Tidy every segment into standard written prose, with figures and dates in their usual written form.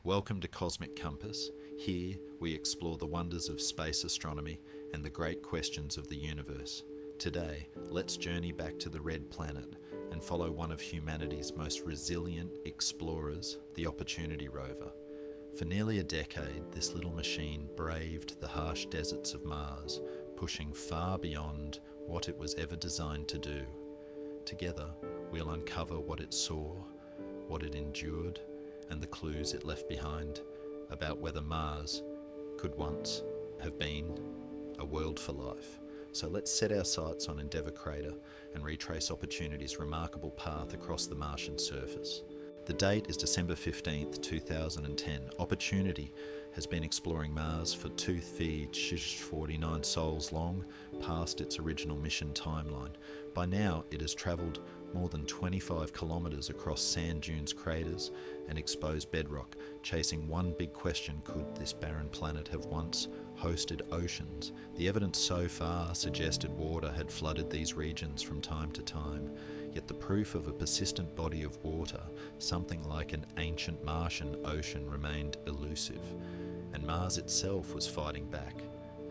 Welcome to Cosmic Compass. Here we explore the wonders of space astronomy and the great questions of the universe. Today, let's journey back to the Red Planet and follow one of humanity's most resilient explorers, the Opportunity Rover. For nearly a decade, this little machine braved the harsh deserts of Mars, pushing far beyond what it was ever designed to do. Together, we'll uncover what it saw, what it endured, and the clues it left behind about whether Mars could once have been a world for life. So let's set our sights on Endeavour Crater and retrace Opportunity's remarkable path across the Martian surface. The date is December 15th, 2010. Opportunity has been exploring Mars for 2,49 sols long, past its original mission timeline. By now, it has travelled more than 25 kilometres across sand dunes, craters and exposed bedrock, chasing one big question: could this barren planet have once hosted oceans? The evidence so far suggested water had flooded these regions from time to time, yet the proof of a persistent body of water, something like an ancient Martian ocean, remained elusive. And Mars itself was fighting back.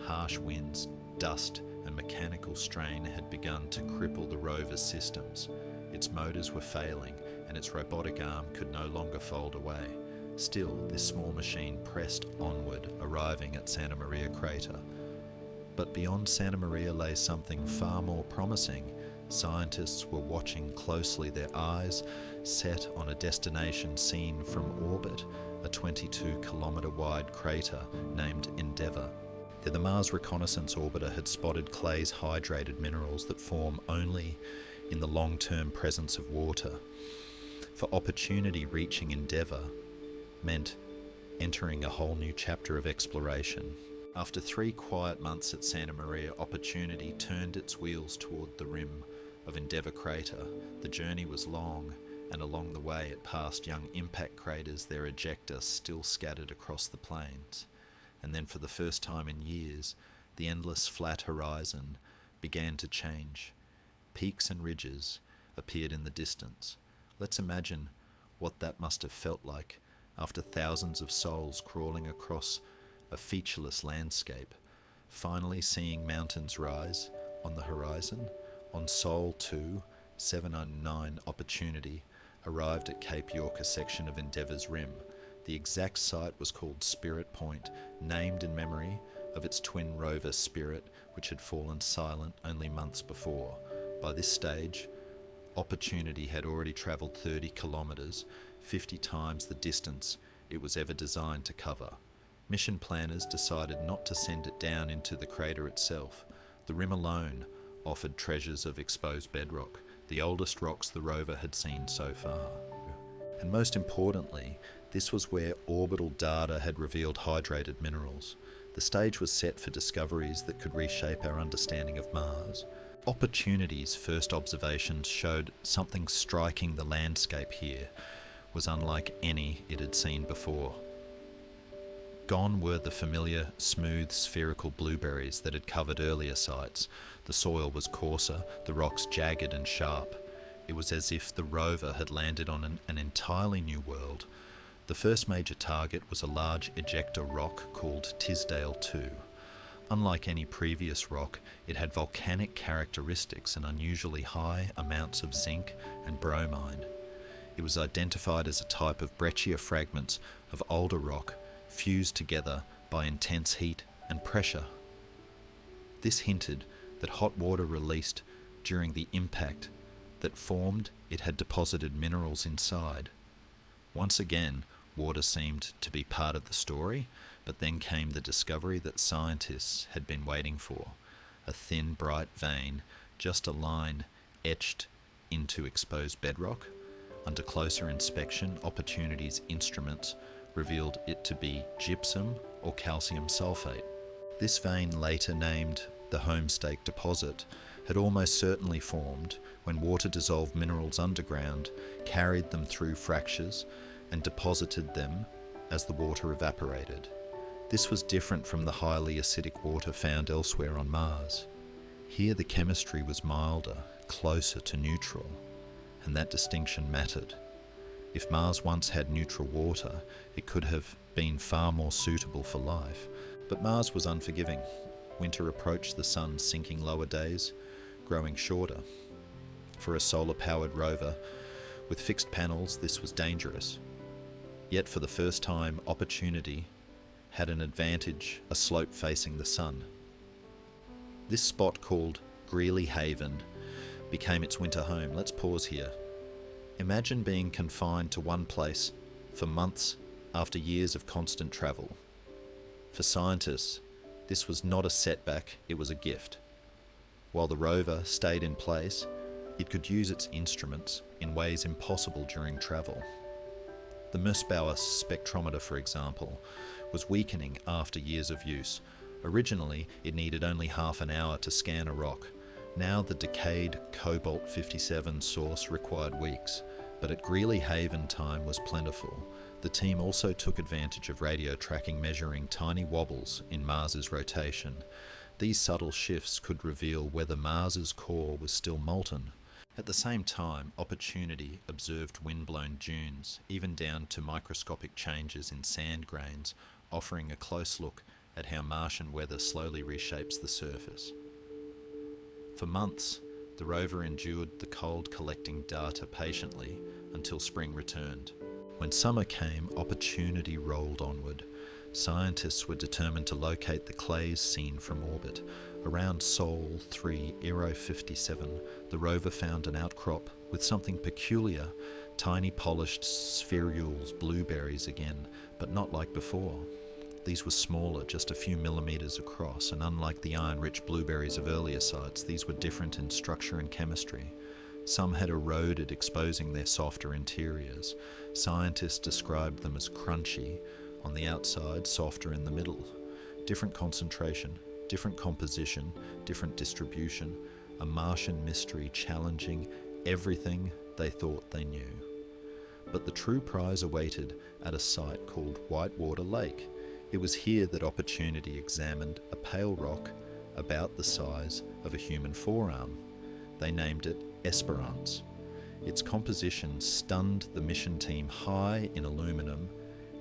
Harsh winds, dust and mechanical strain had begun to cripple the rover's systems. Its motors were failing and its robotic arm could no longer fold away. Still, this small machine pressed onward, arriving at Santa Maria Crater. But beyond Santa Maria lay something far more promising. Scientists were watching closely, their eyes set on a destination seen from orbit, a 22-kilometre wide crater named Endeavour. There, the Mars Reconnaissance Orbiter had spotted clay's hydrated minerals that form only in the long-term presence of water. For Opportunity, reaching Endeavour meant entering a whole new chapter of exploration. After 3 quiet months at Santa Maria, Opportunity turned its wheels toward the rim of Endeavour Crater. The journey was long, and along the way it passed young impact craters, their ejecta still scattered across the plains. And then, for the first time in years, the endless flat horizon began to change. Peaks and ridges appeared in the distance. Let's imagine what that must have felt like after thousands of souls crawling across a featureless landscape, finally seeing mountains rise on the horizon. On Sol 2, 709 Opportunity arrived at Cape York, a section of Endeavour's rim. The exact site was called Spirit Point, named in memory of its twin rover Spirit, which had fallen silent only months before. By this stage, Opportunity had already travelled 30 kilometres, 50 times the distance it was ever designed to cover. Mission planners decided not to send it down into the crater itself. The rim alone offered treasures of exposed bedrock, the oldest rocks the rover had seen so far. And most importantly, this was where orbital data had revealed hydrated minerals. The stage was set for discoveries that could reshape our understanding of Mars. Opportunity's first observations showed something striking. The landscape here was unlike any it had seen before. Gone were the familiar, smooth, spherical blueberries that had covered earlier sites. The soil was coarser, the rocks jagged and sharp. It was as if the rover had landed on an entirely new world. The first major target was a large ejecta rock called Tisdale 2. Unlike any previous rock, it had volcanic characteristics and unusually high amounts of zinc and bromine. It was identified as a type of breccia fragments of older rock fused together by intense heat and pressure. This hinted that hot water released during the impact that formed it had deposited minerals inside. Once again, water seemed to be part of the story, but then came the discovery that scientists had been waiting for: a thin, bright vein, just a line etched into exposed bedrock. Under closer inspection, Opportunity's instruments revealed it to be gypsum or calcium sulfate. This vein, later named the Homestake deposit, had almost certainly formed when water-dissolved minerals underground carried them through fractures and deposited them as the water evaporated. This was different from the highly acidic water found elsewhere on Mars. Here the chemistry was milder, closer to neutral, and that distinction mattered. If Mars once had neutral water, it could have been far more suitable for life. But Mars was unforgiving. Winter approached the sun's sinking lower days, growing shorter. For a solar-powered rover with fixed panels, this was dangerous. Yet for the first time, Opportunity had an advantage, a slope facing the sun. This spot, called Greeley Haven, became its winter home. Let's pause here. Imagine being confined to one place for months after years of constant travel. For scientists, this was not a setback, it was a gift. While the rover stayed in place, it could use its instruments in ways impossible during travel. The Mersbauer spectrometer, for example, was weakening after years of use. Originally, it needed only half an hour to scan a rock. Now the decayed cobalt-57 source required weeks, but at Greeley Haven time was plentiful. The team also took advantage of radio tracking, measuring tiny wobbles in Mars's rotation. These subtle shifts could reveal whether Mars's core was still molten. At the same time, Opportunity observed wind-blown dunes, even down to microscopic changes in sand grains, offering a close look at how Martian weather slowly reshapes the surface. For months, the rover endured the cold, collecting data patiently until spring returned. When summer came, Opportunity rolled onward. Scientists were determined to locate the clays seen from orbit. Around Sol 3 Aero 57, the rover found an outcrop with something peculiar, tiny polished spherules, blueberries again, but not like before. These were smaller, just a few millimeters across, and unlike the iron-rich blueberries of earlier sites, these were different in structure and chemistry. Some had eroded, exposing their softer interiors. Scientists described them as crunchy on the outside, softer in the middle. Different concentration, different composition, different distribution, a Martian mystery challenging everything they thought they knew. But the true prize awaited at a site called Whitewater Lake. It was here that Opportunity examined a pale rock about the size of a human forearm. They named it Esperance. Its composition stunned the mission team, high in aluminum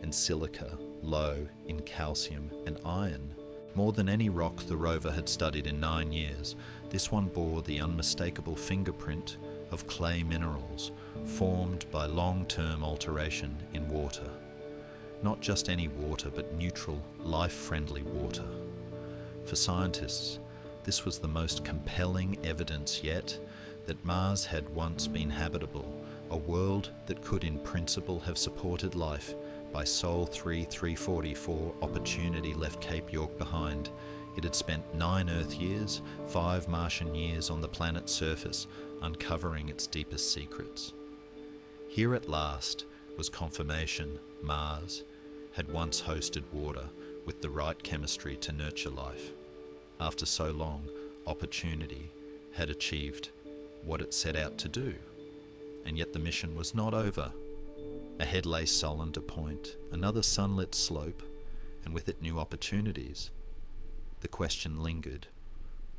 and silica, low in calcium and iron. More than any rock the rover had studied in 9 years, this one bore the unmistakable fingerprint of clay minerals formed by long-term alteration in water. Not just any water, but neutral, life-friendly water. For scientists, this was the most compelling evidence yet that Mars had once been habitable, a world that could in principle have supported life. By Sol 3 344, Opportunity left Cape York behind. It had spent 9 Earth years, 5 Martian years on the planet's surface, uncovering its deepest secrets. Here at last was confirmation Mars had once hosted water with the right chemistry to nurture life. After so long, Opportunity had achieved what it set out to do. And yet the mission was not over. Ahead lay Solander Point, another sunlit slope, and with it new opportunities. The question lingered,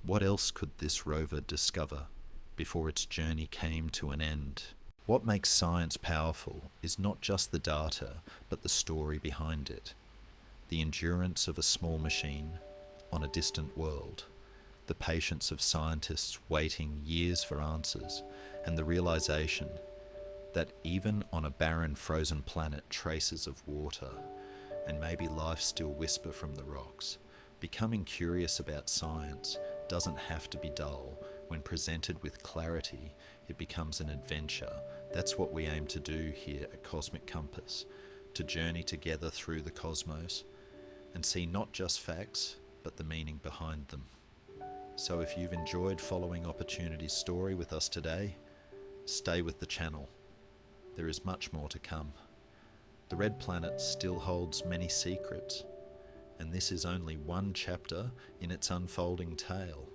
what else could this rover discover before its journey came to an end? What makes science powerful is not just the data, but the story behind it. The endurance of a small machine on a distant world, the patience of scientists waiting years for answers, and the realization that even on a barren, frozen planet, traces of water and maybe life still whisper from the rocks. Becoming curious about science doesn't have to be dull. When presented with clarity, it becomes an adventure. That's what we aim to do here at Cosmic Compass, to journey together through the cosmos and see not just facts, but the meaning behind them. So if you've enjoyed following Opportunity's story with us today, stay with the channel. There is much more to come. The Red Planet still holds many secrets, and this is only one chapter in its unfolding tale.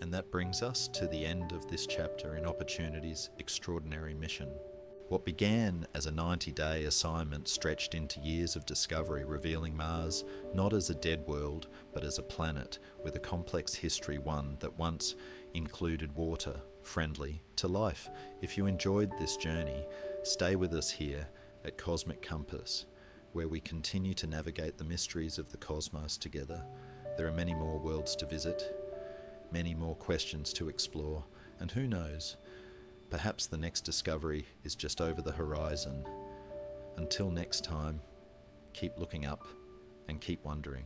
And that brings us to the end of this chapter in Opportunity's extraordinary mission. What began as a 90-day assignment stretched into years of discovery, revealing Mars not as a dead world, but as a planet with a complex history, one that once included water, friendly to life. If you enjoyed this journey, stay with us here at Cosmic Compass, where we continue to navigate the mysteries of the cosmos together. There are many more worlds to visit, many more questions to explore, and who knows, perhaps the next discovery is just over the horizon. Until next time, keep looking up and keep wondering.